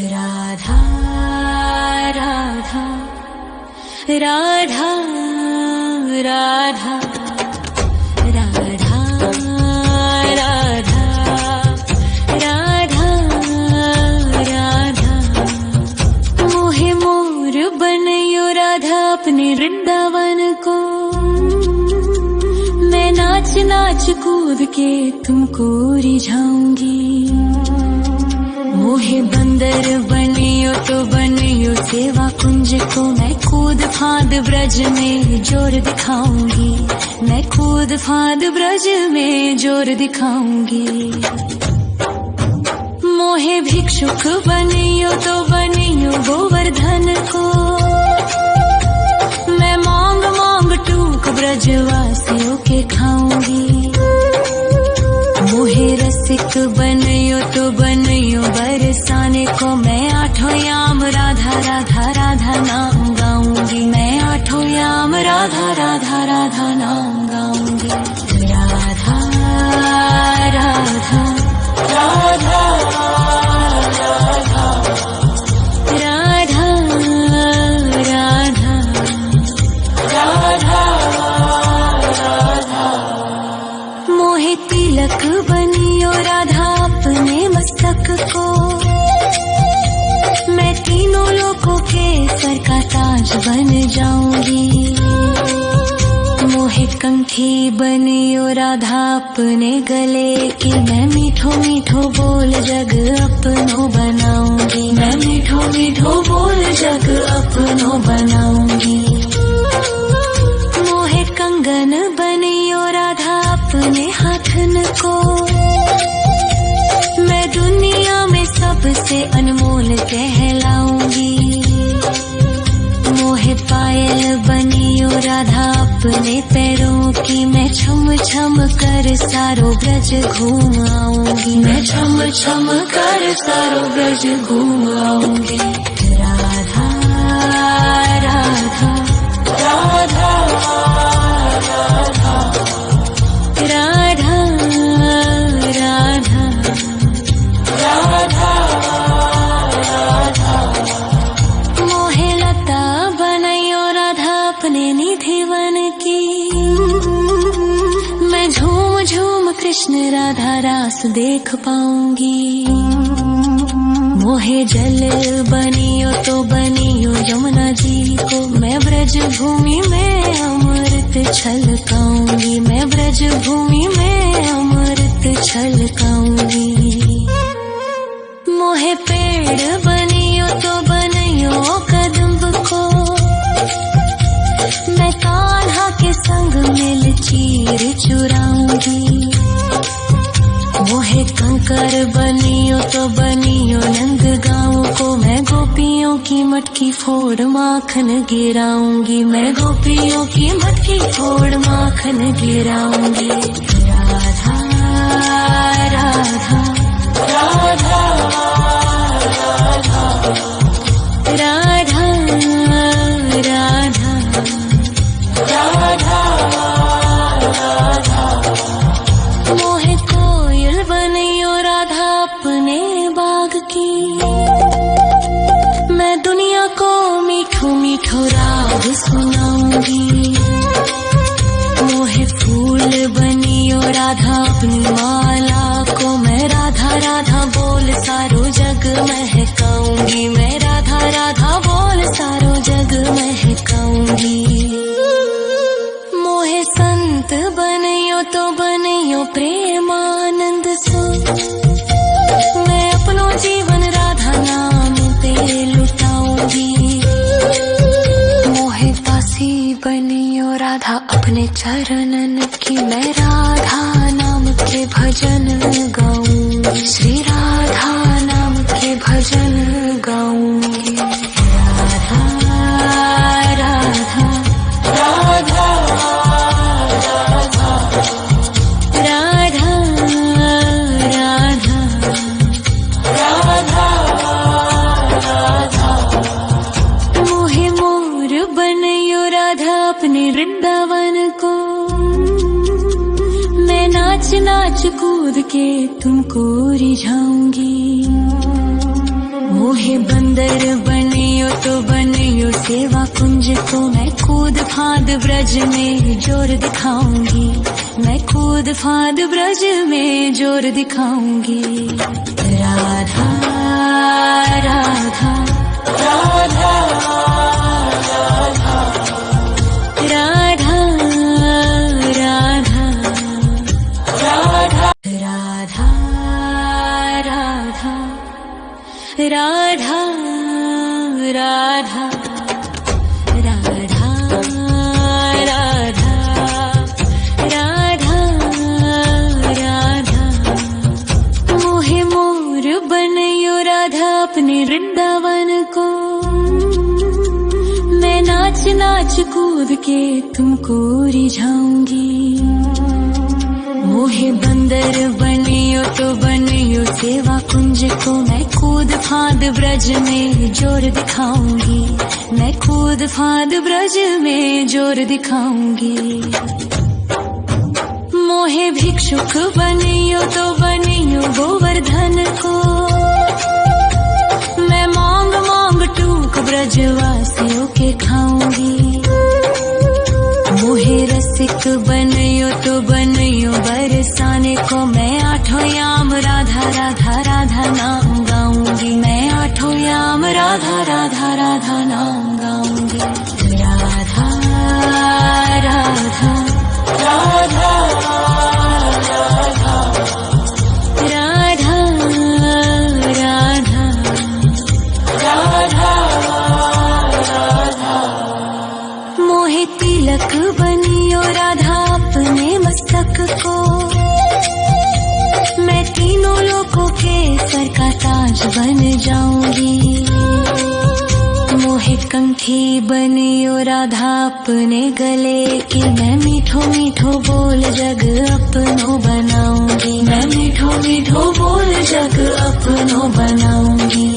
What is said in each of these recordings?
राधा राधा राधा राधा राधा राधा राधा राधा मोहे मोर बनयो राधा अपने वृंदावन को। मैं नाच नाच कूद के तुमको रिझाऊंगी। मोहे बंदर बनियो तो बनियो सेवा कुंज को। मैं कूद फांद ब्रज में जोर दिखाऊंगी। मैं कूद फांद ब्रज में जोर दिखाऊंगी। मोहे भिक्षुक बनियो तो बनियो गोवर्धन को। मैं मांग मांग टूक ब्रजवासियों के खाऊंगी। मोहे रसिक बनियो तो बनियो बरसाने को। मैं आठों याम राधा राधा राधा नाम गाऊंगी। मैं आठों याम राधा राधा राधा नाम गाऊंगी। राधा राधा राधा राधा राधा राधा राधा मोहे तिलक बनियो राधा अपने मस्तक को। मैं तीनों लोगों के सर का ताज बन जाऊंगी। मोहे कंठी बनियो राधा अपने गले की। मैं मीठो मीठो बोल जग अपनो बनाऊंगी। मैं मीठो मीठो बोल जग अपनो बनाऊंगी। मोहे कंगन बनियो राधा अपने हाथन को। मैं दुनिया में सबसे अनमोल कहलाऊंगी। मोहे पायल बनियो राधा अपने पैरों की। मैं छम छम कर सारो ब्रज घूम आऊंगी। मैं छम छम कर सारो ब्रज घूम आऊंगी। राधा राधा राधा राधा राधा राधा राधा राधा मोहे लता बनयो राधा अपने निधिवन की। मैं झूम झूम कृष्ण राधा रास देख पाऊंगी। मोहे जल बनियो तो बनियो यमुना जी को। मैं ब्रज भूमि में अमृत छलकाऊंगी। मैं ब्रज भूमि में अमृत छलकाऊंगी। मोहे पेड़ बनियो तो बनियो कदम्ब को। मैं कान्हा के संग मिल चीर चुराऊंगी। मोहे कंकर बनियो तो बनियो नंद गाँव को। मैं गोपियों की मटकी फोड़ माखन गिराऊंगी। मैं गोपियों की मटकी फोड़ माखन गिराऊंगी। राधा राधा राधा राधा राधा राधा राधा मोहे कोयल बनियो राधा अपने बाग की। मैं दुनिया को मीठो मीठो राग सुनाऊंगी। मोहे फूल बनियो राधा अपनी माला को। मैं राधा राधा बोल सारो जग महकाऊंगी। मैं राधा राधा बोल सारो जग महकाऊंगी। मोहे संत बनियो तो बनियो प्रेमानंद सो। मैं अपनो जीवन राधा नाम पे लुटाऊंगी। मोहे दासी बनियो राधा अपने चरणन की। मैं राधा नाम के भजन गाऊंगी। श्री राधा नाम के भजन गाऊंगी। राधा राधा राधा राधा राधा राधा राधा मोहे मोर बनयो राधा अपने वृंदावन को। मैं नाच नाच कूद के तुमको रिझाऊंगी। मोहे मोहे बंदर बनियो तो बनियो सेवा कुंज को मैं कूद फांद ब्रज में जोर दिखाऊंगी, मैं कूद फांद ब्रज में जोर दिखाऊंगी। राधा राधा राधा राधा राधा राधा राधा राधा राधा राधा राधा राधा राधा राधा मोहे मोर बनयो राधा अपने वृंदावन को, मैं नाच नाच कूद के तुमको रिझाऊंगी। मोहे बंदर बनियो तो बनियो सेवा कुंज को मैं कूद फांद ब्रज में जोर दिखाऊंगी, मैं कूद फांद ब्रज में जोर दिखाऊंगी। मोहे भिक्षुक बनियो तो बनियो गोवर्धन को, मैं मांग मांग टूक ब्रजवासियों के खाऊंगी। मोहे रसिक बनियो तो बनियो बरसाने को, मैं आठों याम राधा राधा राधा नाम गाऊंगी, मैं आठों याम राधा राधा राधा नाम गाऊंगी। राधा राधा राधा राधा राधा राधा राधा मोहे तिलक बनियो राधा अपने मस्तक को, मैं तीनों लोगों के सर का ताज बन जाऊंगी। मोहे कंठी बनियो राधा अपने गले की, मैं मीठो मीठो बोल जग अपनो बनाऊंगी, मैं मीठो मीठो बोल जग अपनो बनाऊंगी।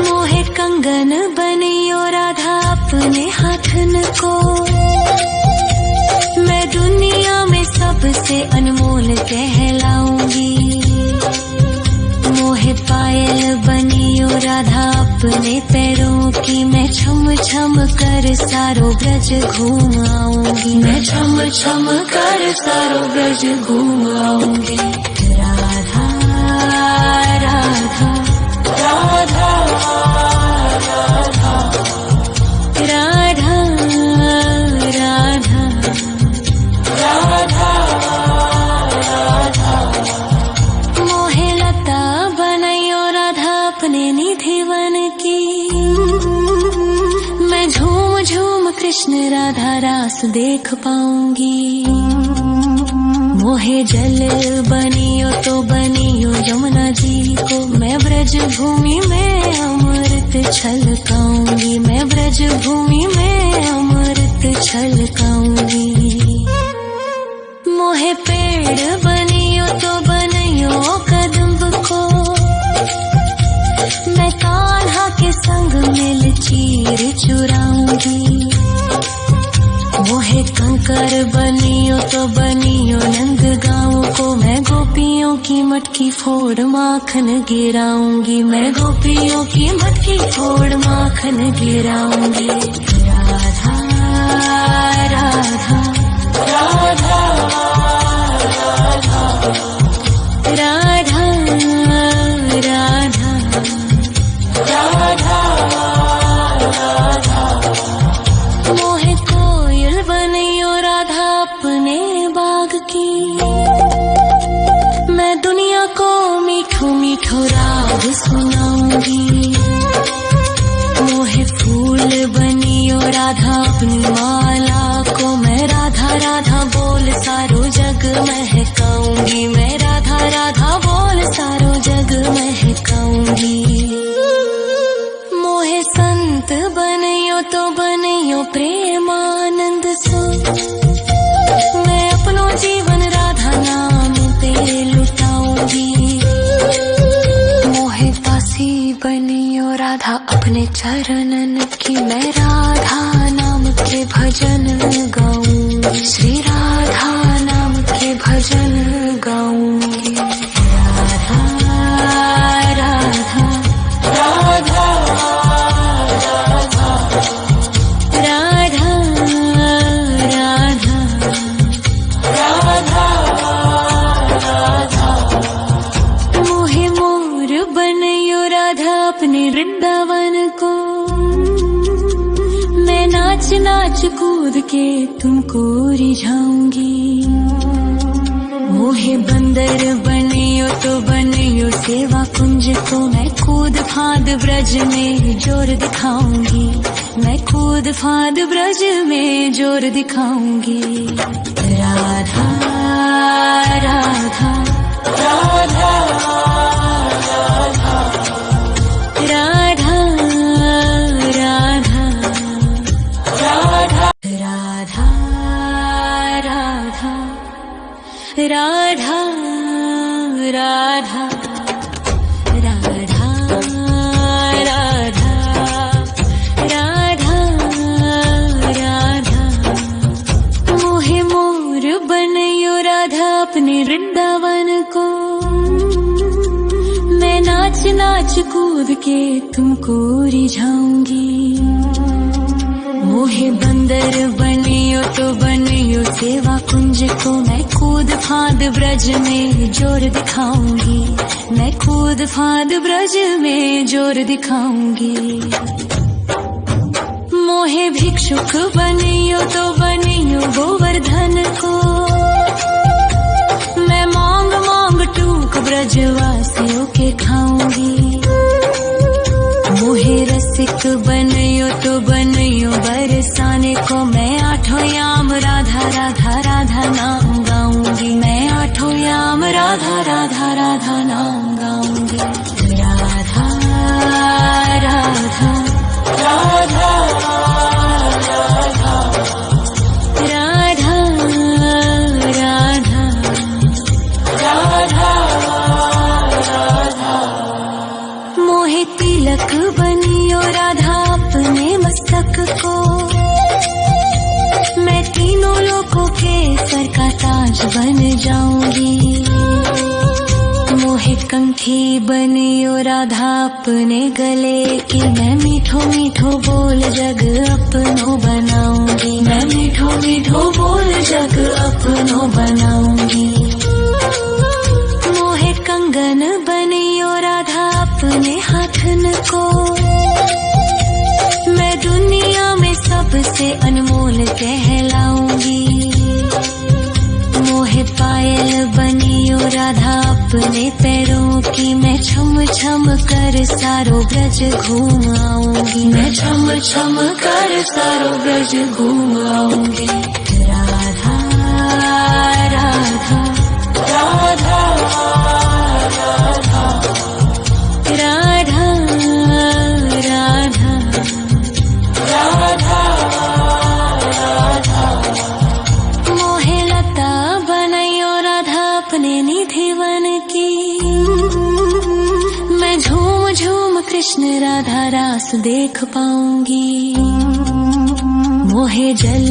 मोहे कंगन बनियो राधा अपने हाथन को, मैं दुनिया में सबसे अनमोल कहलाऊंगी। मोहे पायल बनियो राधा अपने पैरों की, मैं छम छम कर सारो ब्रज घूम आऊंगी, मैं छम छम कर सारो ब्रज घूम आऊंगी। राधा राधा राधा राधा राधा राधा राधा मोहे लता बनयो राधा अपने निधि वन की, मैं झूम झूम कृष्ण राधा रास देख पाऊंगी। मोहे जल बनियो तो बनियो यमुना जी को, मैं ब्रज भूमि में अमृत छलकाऊंगी, मैं ब्रज भूमि में अमृत छलकाऊंगी। मोहे पेड़ बनियो तो बनियो कदम्ब को, मैं कान्हा के संग मिल चीर चुराऊंगी। मोहे कंकर बनियो तो बनियो नंद गाँव को, मैं गोपियों की मटकी फोड़ माखन गिराऊंगी, मैं गोपियों की मटकी फोड़ माखन गिराऊंगी। राधा राधा राधा राधा राधा राधा राधा मोहे कोयल बनियो राधा अपने बाग की, मैं दुनिया को मीठो मीठो राग सुनाऊंगी। मोहे फूल बनियो राधा अपनी माला को, मैं राधा राधा बोल सारो जग महकाऊंगी, मैं राधा राधा बोल सारो जग महकाऊंगी। मोहे संत बनियो तो बनियो प्रेमानंद सो, मैं अपनो जीवन राधा नाम पे लुटाऊंगी। मोहे दासी बनियो राधा अपने चरणन की, मैं राधा नाम के भजन गाऊंगी, श्री राधा नाम के भजन गाऊंगी। राधा राधा राधा अपने वृंदावन को। मैं नाच नाच कूद के तुमको रिझाऊंगी। मोहे बंदर बनियो तो बनियो सेवा कुंज को। मैं कूद फांद ब्रज में जोर दिखाऊंगी। मैं कूद फांद ब्रज में जोर दिखाऊंगी। राधा राधा राधा राधा राधा राधा राधा राधा राधा राधा राधा राधा राधा मोहे मोर बनयो राधा अपने वृंदावन को। मैं नाच नाच कूद के तुमको रिझाऊंगी। मोहे बंदर बनियो तो बनियो सेवा कुंज को। मैं कूद फांद ब्रज में जोर दिखाऊंगी। मैं कूद फांद ब्रज में जोर दिखाऊंगी। मोहे भिक्षुक बनियो तो बनियो गोवर्धन को। मैं मांग मांग टूक ब्रजवासियों के खाऊंगी। मोहे रसिक बनियो तो बनियो बरसाने को। मैं आठों याम राधा राधा राधा नाम गाऊंगी। मैं आठों याम राधा राधा राधा नाम गाऊंगी। राधा राधा राधा राधा राधा राधा राधा मोहे तिलक बनियो राधा अपने मस्तक को। मैं तीनों लोगों के सर का ताज बन जाऊंगी। मोहे कंठी बनियो राधा अपने गले की। मैं मीठो मीठो बोल जग अपनो बनाऊंगी। मैं मीठो मीठो बोल जग अपनो बनाऊंगी। मोहे कंगन बनियो राधा अपने हाथन को। मैं दुनिया में सबसे अनमोल कहलाऊंगी। मोहे पायल बनियो राधा अपने पैरों की। मैं छम छम कर सारो ब्रज घूम आऊंगी। मैं छम छम कर सारो ब्रज घूम आऊंगी। राधा राधा राधा राधा राधा राधा राधा मोहे लता बनयो राधा अपने निधिवन की। मैं झूम झूम कृष्ण राधा रास देख पाऊंगी। मोहे जल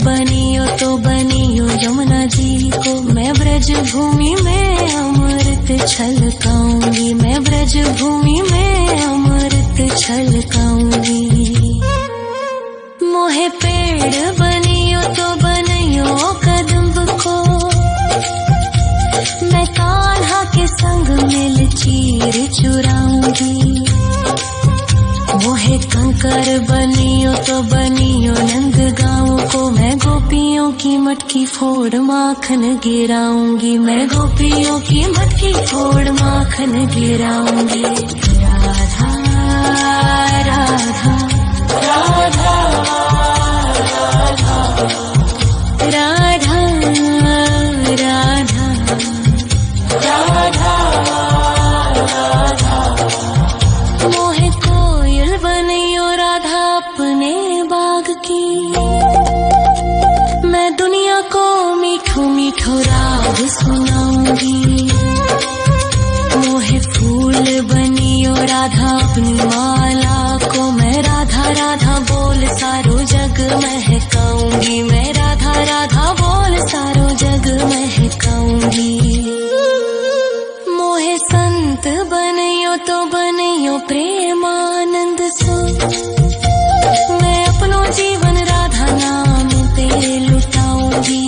बनियो तो बनियो यमुना जी को। मैं ब्रज भूमि में अमृत छलकाऊंगी। मैं ब्रज भूमि में अमृत छलकाऊंगी। मोहे पेड़ बनियो तो बनियो कदम्ब को। मैं कान्हा के संग मिल चीर चुराऊंगी। मोहे कंकर बनियो तो बनियो नंद गाँव को। मैं गोपियों की मटकी फोड़ माखन गिराऊंगी। मैं गोपियों की मटकी फोड़ माखन गिराऊंगी। राधा राधा राधा राधा राधा राधा राधा मोहे कोयल बनियो राधा अपने बाग की। मैं दुनिया को मीठो मीठो राग सुनाऊंगी। मोहे फूल बनियो राधा अपनी माला को। मैं राधा राधा बोल सारो जग महकाऊंगी। मैं राधा राधा बोल सारो जग महकाऊंगी। मोहे संत बनियो तो बनियो प्रेमानंद सो। मैं अपनो जीवन राधा नाम पे लुटाऊंगी।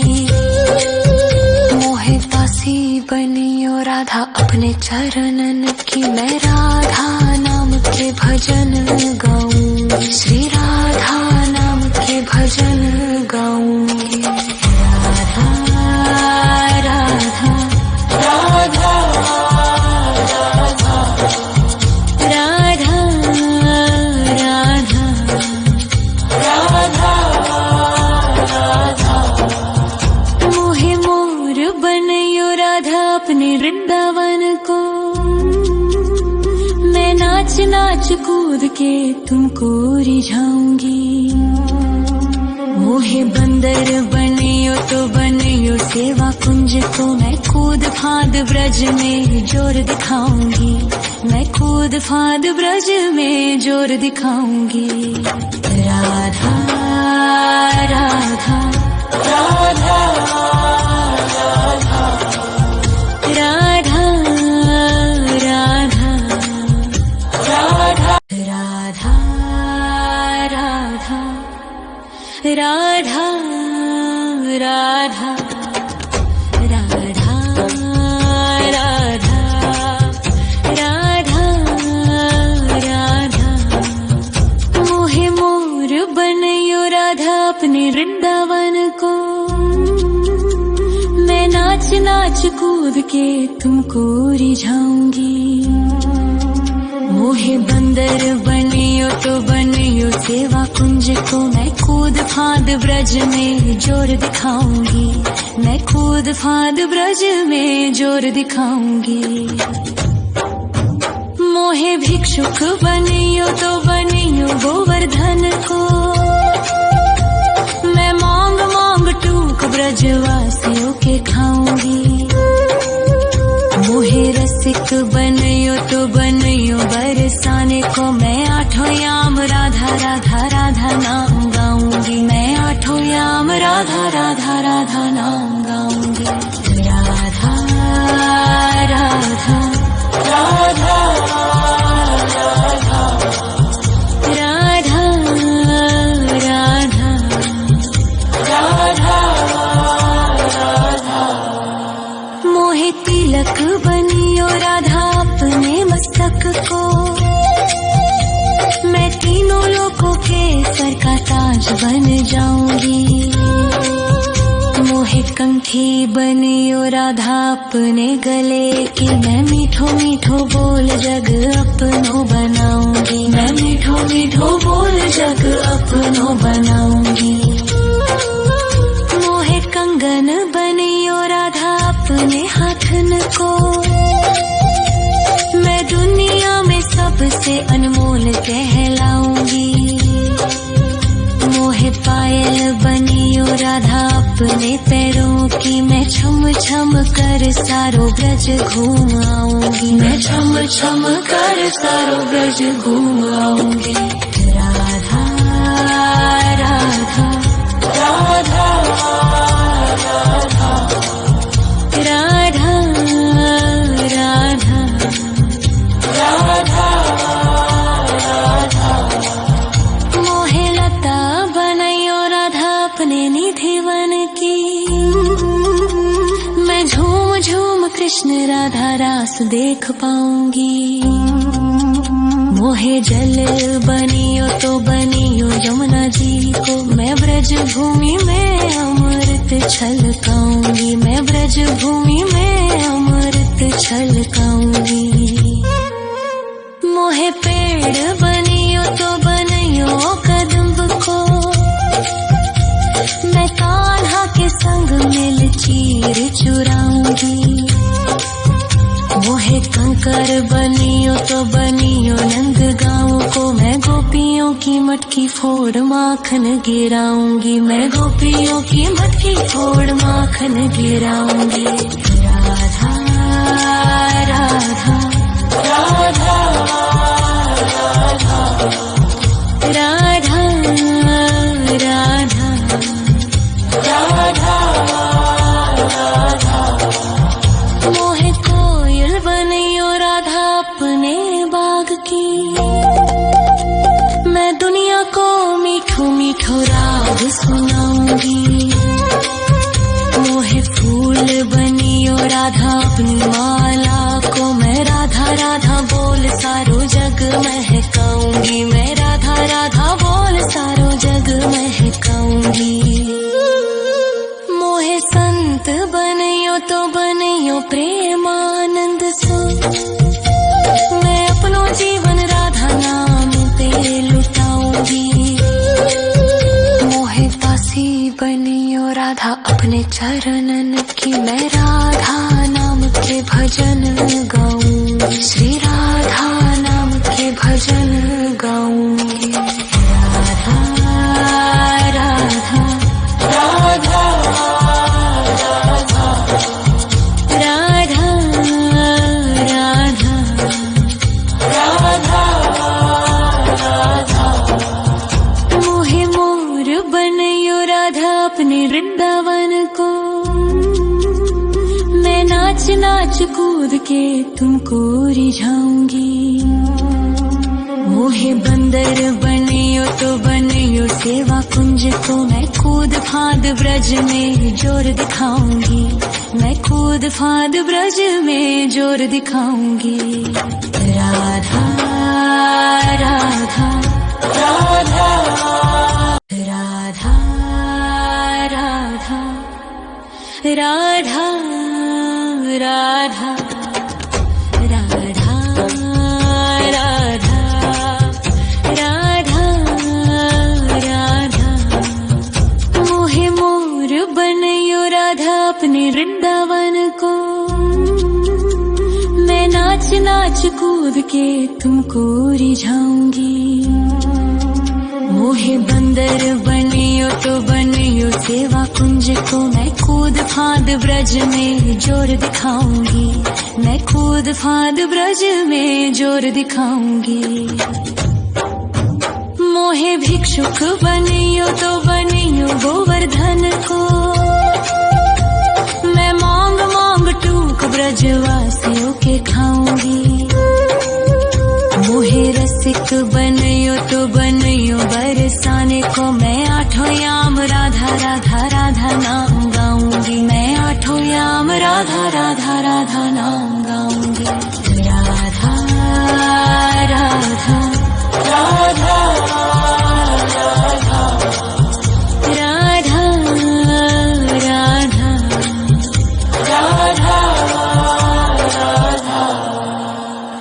मोहे दासी बनियो राधा अपने चरणन की। मैं राधा नाम नाच कूद के तुमको रिझाऊंगी। मोहे बंदर बनियो तो बनियो सेवा कुंज को, मैं कूद फांद ब्रज में जोर दिखाऊंगी। मैं कूद फांद ब्रज में जोर दिखाऊंगी। राधा राधा राधा राधा राधा राधा राधा राधा राधा राधा राधा राधा राधा राधा। मोहे मोर बनयो राधा अपने वृंदावन को, मैं नाच नाच कूद के तुमको रिझाऊंगी। मोहे बंदर बनियो तो बनियो सेवा कुंज को, मैं कूद फांद ब्रज में जोर दिखाऊंगी। मैं कूद फांद ब्रज में जोर दिखाऊंगी। मोहे भिक्षुक बनियो तो बनियो गोवर्धन को, मैं मांग मांग टूक ब्रजवासियों के खाऊंगी। मोहे रसिक बनियो तो बनियो बरसाने को, मैं आठों याम राधा राधा राधा नाम गाऊंगी। मैं आठों याम राधा राधा राधा नाम गाऊंगी। राधा राधा राधा राधा राधा राधा राधा। मोहे तिलक बनियो राधा अपने मस्तक को, मैं तीनों लोगों के सर का ताज बन जाऊंगी। मोहे कंठी बनियो राधा अपने गले की, मैं मीठो मीठो बोल जग अपनो बनाऊंगी। मैं मीठो मीठो बोल जग अपनो बनाऊंगी। मोहे कंगन बनियो राधा अपने हाथन को, मैं दुनिया में सबसे अनमोल कहलाऊंगी। मोहे पायल बनियो राधा अपने पैरों की, मैं छम छम कर सारो ब्रज घूम आऊंगी। मैं छम छम कर सारो ब्रज घूम आऊंगी। राधा राधा राधा राधा राधा राधा राधा। मोहे लता बनयो राधा अपने निधि वन की, मैं झूम झूम कृष्ण राधा रास देख पाऊंगी। मोहे जल बनियो तो बनियो यमुना जी को, मैं ब्रज भूमि में अमृत छलकाऊंगी। मैं ब्रज भूमि में अमृत छलकाऊंगी। मोहे पेड़ बनियो तो बनियो कदम्ब को, मैं कान्हा के संग मिल चीर चुराऊंगी। मोहे कंकर बनियो तो बनियो नंद गाँव को, मैं गोपियों की मटकी फोड़ माखन गिराऊंगी। मैं गोपियों की मटकी फोड़ माखन गिराऊंगी। राधा राधा राधा राधा राधा राधा राधा। मोहे कोयल बनियो राधा अपने बाग की, मैं दुनिया को मीठो मीठो राग सुनाऊंगी। मोहे फूल बनियो राधा अपनी माला को, मैं राधा राधा बोल सारो जग महकाऊंगी। मैं राधा राधा बोल सारो जग महकाऊंगी। मोहे संत बनियो तो बनियो प्रेमानंद सो, मैं अपनो जीवन राधा नाम पे लुटाऊंगी। मोहे दासी बनियो राधा अपने चरणन की, मैं राधा नाम के भजन गाऊं। श्री राधा नाम के भजन कूद के तुमको रिझाऊंगी। मोहे बंदर बनियो तो बनियो सेवा कुंज को, मैं कूद फांद ब्रज में जोर दिखाऊंगी। मैं कूद फांद ब्रज में जोर दिखाऊंगी। राधा राधा राधा राधा राधा राधा राधा राधा राधा राधा राधा। मोहे मोर बनयो राधा अपने वृंदावन को, मैं नाच नाच कूद के तुमको रिझाऊंगी। मोहे बंदर बनियो तो बनियो सेवा कुंज को, मैं कूद फांद ब्रज में जोर दिखाऊंगी। मैं कूद फांद ब्रज में जोर दिखाऊंगी। मोहे भिक्षुक बनियो तो बनियो गोवर्धन को, मैं मांग मांग टूक ब्रजवासियों के खाऊंगी। मोहे रसिक बनियो तो बनियो बरसाने को, मैं आठों याम राधा राधा राधा नाम गाऊंगी। मैं आठों याम राधा राधा राधा नाम गाऊंगी। राधा राधा राधा राधा राधा राधा राधा।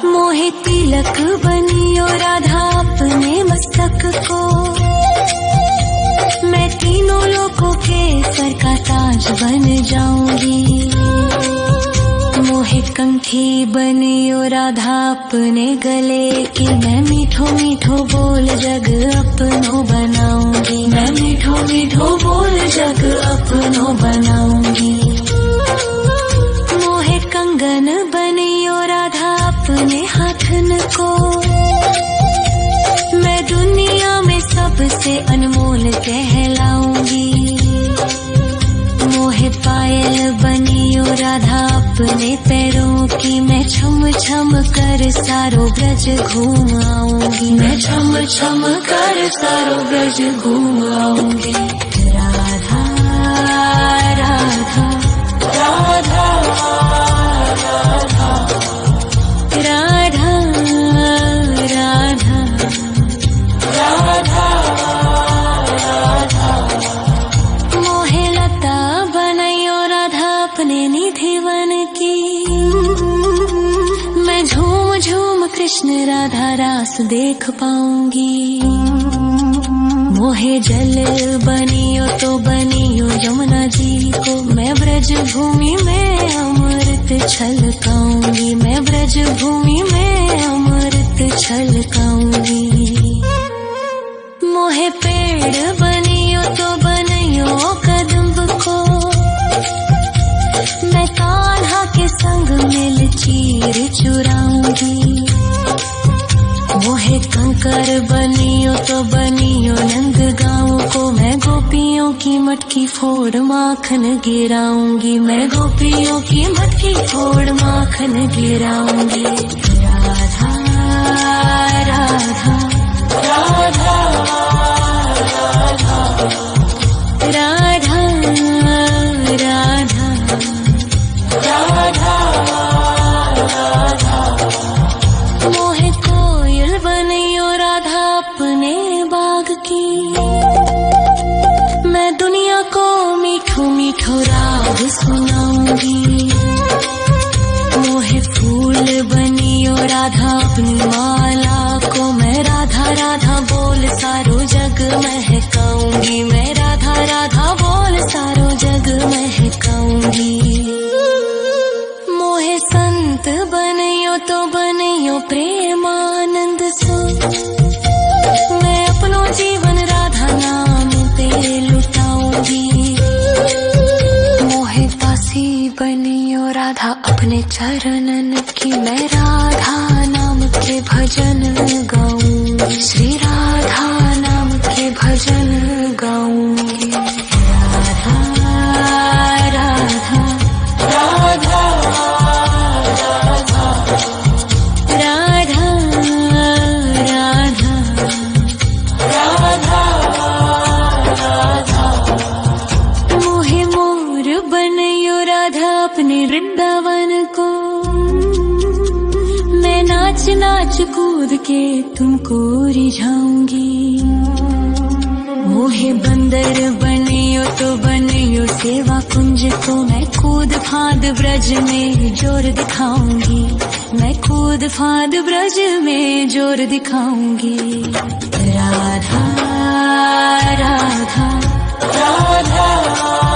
मोहे तिलक बनियो राधा अपने मस्तक को, मैं तीनों लोगों के सर का ताज बन जाऊंगी। मोहे कंठी बनियो राधा अपने गले की, मैं मीठो मीठो बोल जग अपनो बनाऊंगी। मैं मीठो मीठो बोल जग अपनो बनाऊंगी। मोहे कंगन बनियो राधा अपने हाथन को, मैं दुनिया में सबसे अनमोल कहलाऊंगी। मोहे पायल बनियो राधा अपने पैरों की, मैं छम छम कर सारो ब्रज घूम आऊंगी। मैं छम छम कर सारो ब्रज घूम आऊंगी। राधा राधा राधा राधा राधा राधा राधा राधा। मोहे लता बनयो राधा अपने निधिवन की, मैं झूम झूम कृष्ण राधा रास देख पाऊंगी। मोहे जल बनियो तो बनियो यमुना जी को, मैं ब्रज भूमि में अमृत छलकाऊंगी। मैं ब्रज भूमि में अमृत छलकाऊंगी। मोहे पेड़ बनियो तो बनियो कदम्ब को, मैं कान्हा के संग मिल चीर चुराऊंगी। मोहे कंकर बनियो तो बनियो नंद गाँव को, मैं गोपियों की मटकी फोड़ माखन गिराऊंगी। मैं गोपियों की मटकी फोड़ माखन गिराऊंगी। राधा राधा राधा राधा राधा राधा राधा। मोहे कोयल बनियो राधा अपने बाग की, मैं दुनिया को मीठो मीठो राग सुनाऊंगी। मोहे फूल बनियो राधा अपनी माला को, मैं कूद के तुमको रिझाऊंगी। मोहे बंदर बनियो तो बनियो सेवा कुंज को, मैं कूद फांद ब्रज में जोर दिखाऊंगी। मैं कूद फांद ब्रज में जोर दिखाऊंगी। राधा राधा राधा